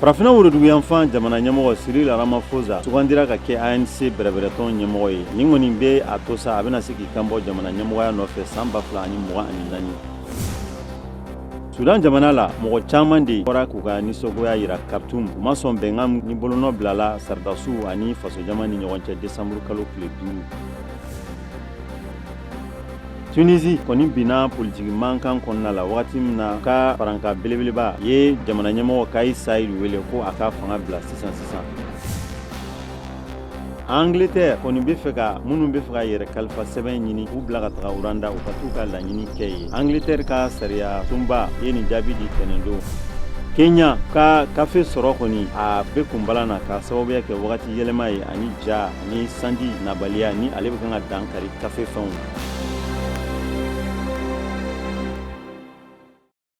Farafina woroduguyanfan jamana ɲɛmɔgɔ Cyril Ramaphosa sugandira ka kɛ ANC bɛrɛbɛrɛtɔn ɲɛmɔgɔ ye. Nin kɔni bɛ a to sa a bɛna se k'i kanbɔ jamana ɲɛmɔgɔya nɔfɛ san 2024. Sudan jamana la mɔgɔ caman de bɔra k'u ka nisɔngoya yira Khartoum. U ma sɔn bɛnkan ni bolonɔ bilala Saridasiw ani faso jama ni ɲɔgɔn cɛ décembre kalo tile 5. Tunisie kɔni binna politiki mankan kɔnɔna la wagati min na ka faranka belebeleba ye jamana ɲɛmɔgɔ Kais Saied wele ko a ka fanga bila sisan. Angleterre kɔni bɛ fɛ ka minnu bɛ fɛ ka yɛrɛ kalifa sɛbɛn ɲini k'u bila ka taga Uranda u ka t'u ka laɲini kɛ ye. Angleterre ka sariya sunba ye nin jaabi di tɛnɛndon. Kenya ka kafe sɔrɔ kɔni a bɛ kunbala na ka sababuya kɛ wagati yɛlɛma ye ani ja ani sanji nabaliya ni ale bɛ kan ka dankari kafe fɛnw.